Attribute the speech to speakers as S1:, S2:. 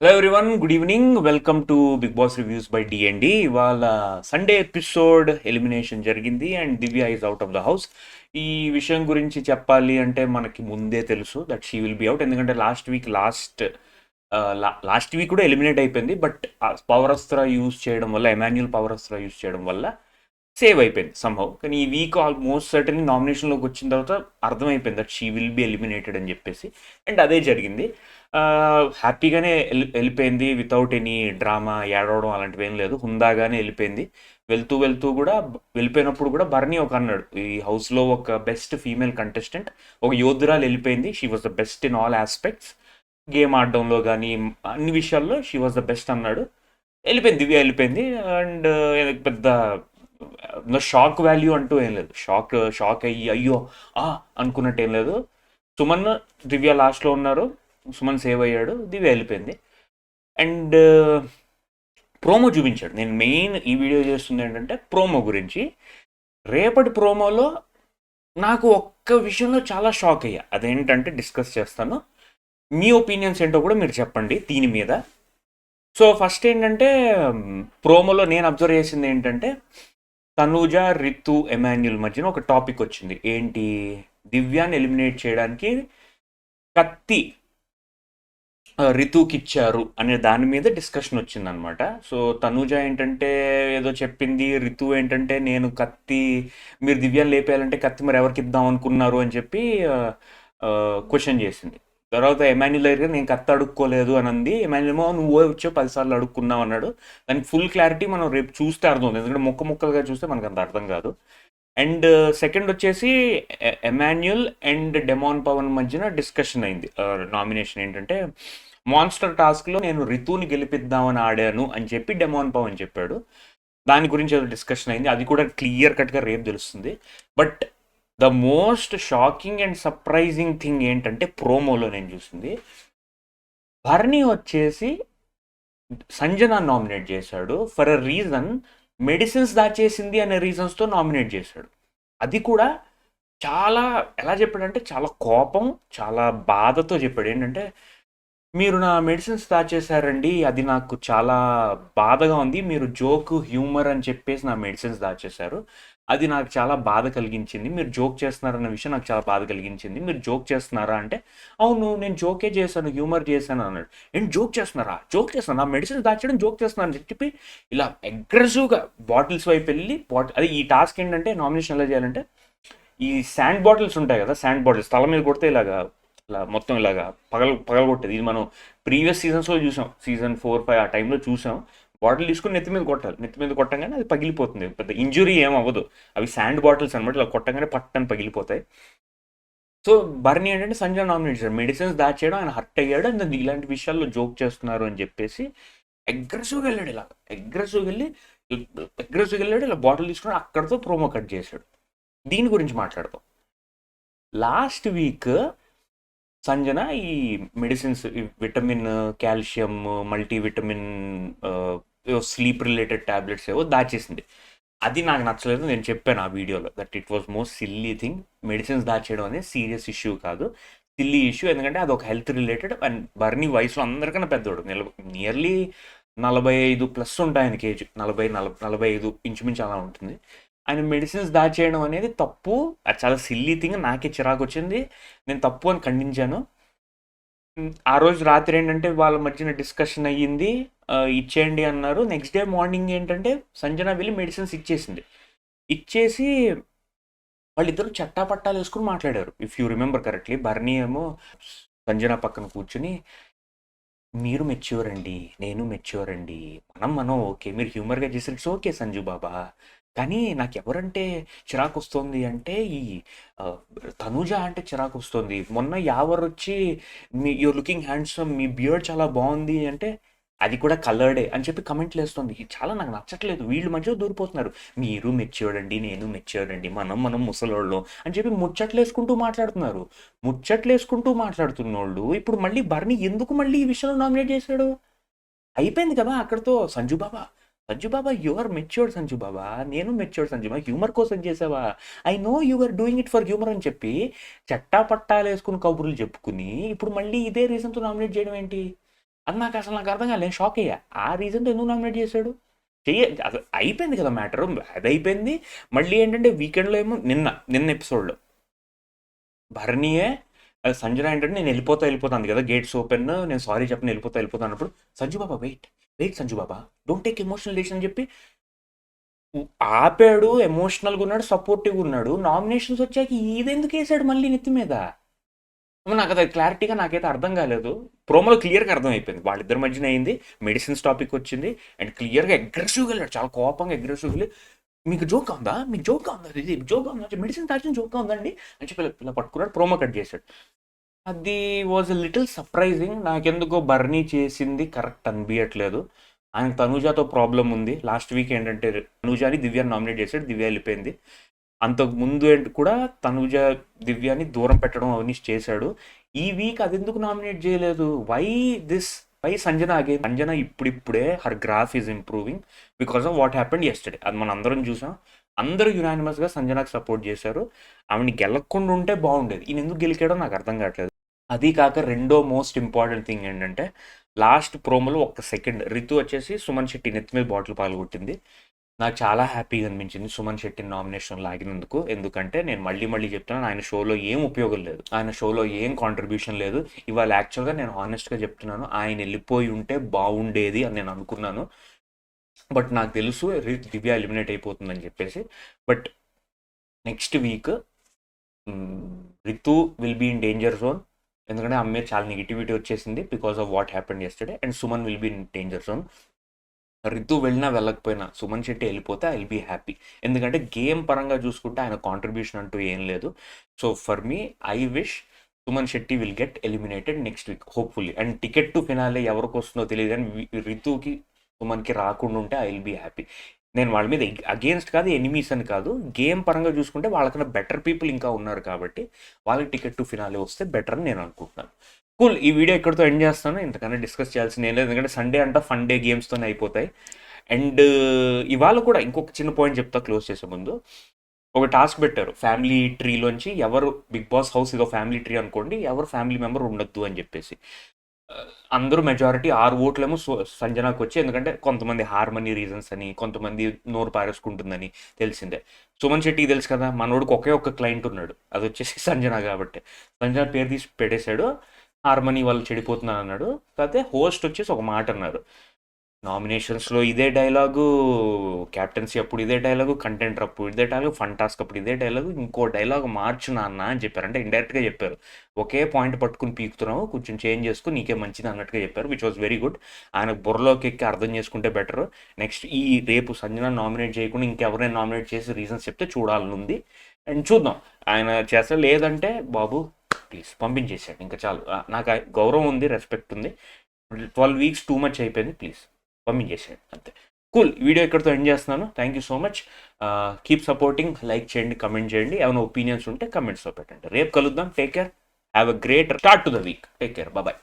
S1: Hello everyone, good evening. Welcome to Bigg Boss reviews by DMD. ఇవాళ Sunday episode elimination జరిగింది and Divya is out of the house. ఈ విషయం గురించి చెప్పాలి అంటే మనకి ముందే తెలుసు that she will be out. ఎందుకంటే లాస్ట్ వీక్ కూడా ఎలిమినేట్ అయిపోయింది. బట్ పవరస్త్ర యూజ్ చేయడం వల్ల, ఎమాన్యుల్ పవరస్త్ర యూజ్ చేయడం వల్ల సేవ్ అయిపోయింది సంహౌ. కానీ ఈ వీక్ ఆల్మోస్ట్ సర్టన్లీ నామినేషన్లోకి వచ్చిన తర్వాత అర్థమైపోయింది that she will B eliminated అని చెప్పేసి. అండ్ అదే జరిగింది. హ్యాపీగానే వెళ్ళిపోయింది, వితౌట్ ఎనీ డ్రామా, ఏడవడం అలాంటివి ఏం లేదు. హుందాగానే వెళ్ళిపోయింది. వెళ్తూ వెళ్తూ కూడా, వెళ్ళిపోయినప్పుడు కూడా బర్నీ ఒక అన్నాడు, ఈ హౌస్లో ఒక బెస్ట్ ఫీమేల్ కంటెస్టెంట్, ఒక యోధురాలు వెళ్ళిపోయింది, she was the best in all aspects. Game ఆడడంలో కానీ అన్ని విషయాల్లో షీ వాజ్ ద బెస్ట్ అన్నాడు. వెళ్ళిపోయింది, దివ్య వెళ్ళిపోయింది. అండ్ పెద్ద షాక్ వాల్యూ అంటూ ఏం లేదు. షాక్ అయ్యి అయ్యో అనుకున్నట్టు ఏం లేదు. సుమన్, దివ్య లాస్ట్లో ఉన్నారు, సుమన్ సేవ్ అయ్యాడు, దివ్య వెళ్ళిపోయింది. అండ్ ప్రోమో చూపించాడు. నేను మెయిన్ ఈ వీడియో చేస్తుంది ఏంటంటే ప్రోమో గురించి. రేపటి ప్రోమోలో నాకు ఒక్క విషయంలో చాలా షాక్ అయ్యా. అదేంటంటే డిస్కస్ చేస్తాను, మీ ఒపీనియన్స్ ఏంటో కూడా మీరు చెప్పండి దీని మీద. సో ఫస్ట్ ఏంటంటే, ప్రోమోలో నేను అబ్జర్వ్ చేసింది ఏంటంటే, తనూజ, రితు, ఎమాన్యుల్ మధ్యన ఒక టాపిక్ వచ్చింది. ఏంటి? దివ్యాన్ని ఎలిమినేట్ చేయడానికి కత్తి రితుకి ఇచ్చారు అనే దాని మీద డిస్కషన్ వచ్చిందనమాట. సో తనూజ ఏంటంటే ఏదో చెప్పింది, రితు ఏంటంటే నేను కత్తి, మీరు దివ్యాన్ని లేపేయాలంటే కత్తి మరి ఎవరికి ఇద్దాం అనుకున్నారు అని చెప్పి క్వశ్చన్ చేసింది. తర్వాత ఎమాన్యుల్ దగ్గర నేను కత్తి అడుక్కోలేదు అని అంది. ఎమాన్యుల్ ఏమో నువ్వే వచ్చావు 10 సార్లు అడుక్కున్నావు అన్నాడు. దానికి ఫుల్ క్లారిటీ మనం రేపు చూస్తే అర్థం అవుతుంది, ఎందుకంటే ముక్కలుగా చూస్తే మనకు అంత అర్థం కాదు. అండ్ సెకండ్ వచ్చేసి ఎమాన్యుల్ అండ్ డెమాన్ పవన్ మధ్యన డిస్కషన్ అయింది. నామినేషన్ ఏంటంటే, మాన్స్టర్ టాస్క్లో నేను రితుని గెలిపిద్దామని ఆడాను అని చెప్పి డెమాన్ పవన్ చెప్పాడు. దాని గురించి ఏదో డిస్కషన్ అయింది, అది కూడా క్లియర్ కట్గా రేపు తెలుస్తుంది. But the most shocking and surprising thing ఏంటంటే, ప్రోమోలో నేను చూసింది, భరణి వచ్చేసి సంజన నామినేట్ చేశాడు ఫర్ అ రీజన్. మెడిసిన్స్ దాచేసింది అనే రీజన్స్తో నామినేట్ చేశాడు. అది కూడా చాలా ఎలా చెప్పాడంటే, చాలా కోపం, చాలా బాధతో చెప్పాడు. ఏంటంటే, మీరు నా మెడిసిన్స్ దాచేశారండి, అది నాకు చాలా బాధగా ఉంది. మీరు జోక్, హ్యూమర్ అని చెప్పేసి నా మెడిసిన్స్ దాచేశారు, అది నాకు చాలా బాధ కలిగించింది. మీరు జోక్ చేస్తున్నారన్న విషయం నాకు చాలా బాధ కలిగించింది. మీరు జోక్ చేస్తున్నారా అంటే, అవును నేను జోకే చేశాను, హ్యూమర్ చేశాను అన్నాడు. ఏంటి జోక్ చేస్తున్నారా? జోక్ చేస్తాను, నా మెడిసిన్స్ దాచడం జోక్ చేస్తున్నాను అని చెప్పి ఇలా అగ్రెసివ్గా బాటిల్స్ వైపు వెళ్ళి, అది ఈ టాస్క్ ఏంటంటే, నామినేషన్ ఎలా చేయాలంటే, ఈ శాండ్ బాటిల్స్ ఉంటాయి కదా, శాండ్ బాటిల్స్ తల మీద కొడితే ఇలా మొత్తం ఇలాగా పగలగొట్టేది. ఇది మనం ప్రీవియస్ సీజన్స్లో చూసాం, సీజన్ 4, 5 ఆ టైంలో చూసాం. బాటిల్ తీసుకుని నెత్తి మీద కొట్టాలి, నెత్తి మీద కొట్టంగానే అది పగిలిపోతుంది, పెద్ద ఇంజురీ ఏం అవ్వదు. అవి శాండ్ బాటిల్స్ అనమాట, ఇలా కొట్టంగానే పట్టని పగిలిపోతాయి. సో బర్నీ ఏంటంటే సంజయ్ నామినేట్ చేశాడు, మెడిసిన్స్ దాచేయడం ఆయన హర్ట్ అయ్యాడు, అండ్ ఇలాంటి విషయాల్లో జోక్ చేస్తున్నారు అని చెప్పేసి అగ్రెసివ్గా వెళ్ళాడు. ఇలా అగ్రెసివ్గా వెళ్ళాడు, ఇలా బాటిల్ తీసుకుని అక్కడితో ప్రోమో కట్ చేశాడు. దీని గురించి మాట్లాడతాం. లాస్ట్ వీక్ సంజన ఈ medicines, vitamin, calcium, multivitamin, sleep related tablets ఏవో దాచేసింది. అది నాకు నచ్చలేదు. నేను చెప్పాను ఆ వీడియోలో that it was most silly thing. Medicines దాచేయడం అనేది సీరియస్ ఇష్యూ కాదు, సిల్లీ ఇష్యూ. ఎందుకంటే అది ఒక హెల్త్ రిలేటెడ్. అండ్ బర్నీ వయసులో అందరికన్నా పెద్దోడు, నియర్లీ 45+ ఉంటాయి ఆయన కేజీ, 45 ఇంచుమించు అలా ఉంటుంది. ఆయన మెడిసిన్స్ దాచేయడం అనేది తప్పు, అది చాలా సిల్లీ థింగ్. నాకే చిరాకు వచ్చింది, నేను తప్పు అని ఖండించాను. ఆ రోజు రాత్రి ఏంటంటే వాళ్ళ మధ్యన డిస్కషన్ అయ్యింది, ఇచ్చేయండి అన్నారు. నెక్స్ట్ డే మార్నింగ్ ఏంటంటే సంజన వెళ్ళి మెడిసిన్స్ ఇచ్చేసింది. ఇచ్చేసి వాళ్ళిద్దరు చట్టాపట్టాలు వేసుకుని మాట్లాడారు, ఇఫ్ యూ రిమెంబర్ కరెక్ట్లీ. బర్నీ ఏమో సంజన పక్కన కూర్చుని, మీరు మెచ్యూర్ అండి, నేను మెచ్యూర్ అండి, మనం ఓకే, మీరు హ్యూమర్గా చేసిన ఇట్స్ ఓకే సంజు బాబా, కానీ నాకు ఎవరంటే చిరాకు వస్తుంది అంటే ఈ తనూజ అంటే చిరాకు వస్తుంది. మొన్న యావర్ వచ్చి your looking handsome, me beard చాలా బాగుంది అంటే అది కూడా కలర్డే అని చెప్పి కమెంట్లు వేస్తుంది. ఇది చాలా నాకు నచ్చట్లేదు. వీళ్ళు మధ్యలో దూరిపోతున్నారు, మీరు మెచ్యూర్డ్ అండి, నేను మెచ్యూర్డ్ అండి, మనం ముసలోళ్ళం అని చెప్పి ముచ్చట్లేసుకుంటూ మాట్లాడుతున్నోళ్ళు ఇప్పుడు మళ్ళీ బర్నీ ఎందుకు మళ్ళీ ఈ విషయంలో నామినేట్ చేశాడు? అయిపోయింది కదా అక్కడితో. Sanju Baba you are matured Sanju Baba, నేను మెచ్యూర్డ్ సంజు బాబా, హ్యూమర్ కోసం చేసావా? I know you are doing it for humour అని చెప్పి చట్టా పట్టాలు వేసుకుని కబుర్లు చెప్పుకుని ఇప్పుడు మళ్ళీ ఇదే రీజన్తో నామినేట్ చేయడం ఏంటి? అది నాకు అర్థం కాలేదు. నేను షాక్ అయ్యా. ఆ రీజన్‌తో ఎందుకు నామినేట్ చేశాడు? అసలు అయిపోయింది కదా మ్యాటరు. అది అయిపోయింది. మళ్ళీ ఏంటంటే వీకెండ్‌లో ఏమో నిన్న ఎపిసోడ్‌లో భరణియే సంజన ఏంటంటే నేను వెళ్ళిపోతా కదా గేట్స్ ఓపెన్, నేను సారీ చెప్పను వెళ్ళిపోతా అన్నప్పుడు, Sanju Baba wait Sanju Baba, don't take emotional decision అని చెప్పి ఆపాడు. ఎమోషనల్గా ఉన్నాడు, సపోర్టివ్గా ఉన్నాడు. నామినేషన్స్ వచ్చాక ఇదెందుకు వేసాడు మళ్ళీ నెత్తి మీద? నాకు అది క్లారిటీగా నాకైతే అర్థం కాలేదు. ప్రోమోలో క్లియర్గా అర్థం అయిపోయింది వాళ్ళిద్దరి మధ్యన అయింది. మెడిసిన్స్ టాపిక్ వచ్చింది అండ్ క్లియర్గా అగ్రెసివ్గా వెళ్ళాడు, చాలా కోపంగా అగ్రెసివ్గా వెళ్ళి, మీకు జోక్గా ఉందా, మీకు జోక్గా ఉందా, ఇది జోక్గా ఉందా, మెడిసిన్ తాచిన జోక్గా ఉందండి అని చెప్పి ఇలా పట్టుకున్నాడు, ప్రోమో కట్ చేశాడు. అది వాజ్ లిటిల్ సర్ప్రైజింగ్. నాకెందుకో బర్నీ చేసింది కరెక్ట్ అనిపించట్లేదు. ఆయనకు తనూజాతో ప్రాబ్లం ఉంది. లాస్ట్ వీక్ ఏంటంటే తనూజాని దివ్యాని నామినేట్ చేశాడు, దివ్య వెళ్ళిపోయింది. అంతకు ముందు కూడా తనూజ దివ్యాని దూరం పెట్టడం అవన్నీ చేశాడు. ఈ వీక్ అది ఎందుకు నామినేట్ చేయలేదు? Why Sanjana again? సంజన ఇప్పుడిప్పుడే her graph is improving because of what happened yesterday. అది మనం అందరం చూసాం. అందరూ యునానిమస్గా సంజనాకి సపోర్ట్ చేశారు. ఆమెని గెలక్కుండా ఉంటే బాగుండేది. ఈయన ఎందుకు గెలికాడో నాకు అర్థం కావట్లేదు. అది కాక రెండో మోస్ట్ ఇంపార్టెంట్ థింగ్ ఏంటంటే, లాస్ట్ ప్రోమోలో ఒక్క సెకండ్ రితు వచ్చేసి సుమన్ శెట్టి నెత్తి మీద బాటిల్ పాల్గొట్టింది. నాకు చాలా హ్యాపీగా అనిపించింది సుమన్ శెట్టి నామినేషన్ లాగినందుకు. ఎందుకంటే నేను మళ్ళీ చెప్తున్నాను, ఆయన షోలో ఏం ఉపయోగం లేదు, ఆయన షోలో ఏం కాంట్రిబ్యూషన్ లేదు. ఇవాళ యాక్చువల్గా నేను హానెస్ట్గా చెప్తున్నాను, ఆయన వెళ్ళిపోయి ఉంటే బాగుండేది అని నేను అనుకున్నాను. బట్ నాకు తెలుసు దివ్య ఎలిమినేట్ అయిపోతుందని చెప్పేసి. But next week Ritu will be in danger zone. ఎందుకంటే ఆమె మీద చాలా నెగిటివిటీ వచ్చేసింది because of what happened yesterday. And Suman will be in danger zone. Ritu వెళ్ళినా వెళ్ళకపోయినా సుమన్ శెట్టి వెళ్ళిపోతే ఐ విల్ బీ హ్యాపీ. ఎందుకంటే గేమ్ పరంగా చూసుకుంటే ఆయన కాంట్రిబ్యూషన్ అంటూ ఏం లేదు. So for me I wish Suman Shetty will get eliminated next week hopefully. And ticket to finale ఎవరికి వస్తుందో తెలియదు, కానీ రితుకి సుమన్కి రాకుండా ఉంటే ఐ విల్ బీ హ్యాపీ. నేను వాళ్ళ మీద అగేన్స్ట్ కాదు, ఎనిమీస్ అని కాదు. గేమ్ పరంగా చూసుకుంటే వాళ్ళకన్నా బెటర్ పీపుల్ ఇంకా ఉన్నారు కాబట్టి వాళ్ళకి టికెట్ టు ఫినాలే వస్తే బెటర్ అని నేను అనుకుంటున్నాను. కూల్, ఈ వీడియో ఎక్కడితో ఎండ్ చేస్తాను. ఇంతకన్నా డిస్కస్ చేయాల్సింది ఏం లేదు, ఎందుకంటే సండే అంట ఫన్ డే గేమ్స్తోనే అయిపోతాయి. అండ్ ఇవాళ కూడా ఇంకొక చిన్న పాయింట్ చెప్తా క్లోజ్ చేసే ముందు. ఒక టాస్క్ పెట్టారు ఫ్యామిలీ ట్రీలోంచి, ఎవరు బిగ్ బాస్ హౌస్ ఇదో ఫ్యామిలీ ట్రీ అనుకోండి, ఎవరు ఫ్యామిలీ మెంబర్ ఉండొద్దు అని చెప్పేసి. అందరూ మెజారిటీ 6 ఓట్లేమో సంజనాకు వచ్చి, ఎందుకంటే కొంతమంది హార్మనీ రీజన్స్ అని, కొంతమంది నోరు పారేసుకుంటుందని తెలిసిందే. సుమన్ శెట్టికి తెలుసు కదా, మనోడికి ఒకే ఒక్క క్లయింట్ ఉన్నాడు, అది వచ్చేసి సంజన. కాబట్టి సంజన పేరు తీసి పెట్టేశాడు, హార్మనీ వాళ్ళు చెడిపోతున్నారు అన్నాడు. కాకపోతే హోస్ట్ వచ్చేసి ఒక మాట అన్నారు, నామినేషన్స్లో ఇదే డైలాగు, క్యాప్టెన్సీ అప్పుడు ఇదే డైలాగు, కంటెంటర్ అప్పుడు ఇదే డైలాగు, ఫన్ టాస్క్ అప్పుడు ఇదే డైలాగు, ఇంకో డైలాగ్ మార్చు నాన్న అని చెప్పారు. అంటే ఇండైరెక్ట్గా చెప్పారు, ఒకే పాయింట్ పట్టుకుని పీకుతున్నావు, కొంచెం చేంజ్ చేసుకుని నీకే మంచిది అన్నట్టుగా చెప్పారు, విచ్ వాజ్ వెరీ గుడ్. ఆయన బుర్రలోకి ఎక్కి అర్థం చేసుకుంటే బెటర్. నెక్స్ట్ ఈ రేపు సంజన నామినేట్ చేయకుండా ఇంకెవరైనా నామినేట్ చేసి రీజన్స్ చెప్తే చూడాలని ఉంది. అండ్ చూద్దాం ఆయన చేస్తా. లేదంటే బాబు ప్లీజ్ పంపించేసాడు, ఇంకా చాలు. నాకు గౌరవం ఉంది, రెస్పెక్ట్ ఉంది. 12 వీక్స్ టూ మచ్ అయిపోయింది, ప్లీజ్ పంపించేసాడు అంతే. కూల్, వీడియో ఇక్కడితో ఎండ్ చేస్తున్నాను. Thank you so much. Keep supporting, like చేయండి, కమెంట్ చేయండి. ఏమైనా ఒపీనియన్స్ ఉంటే కమెంట్స్లో పెట్టండి. రేపు కలుద్దాం. Take care, have a great start to the week. Take care, bye.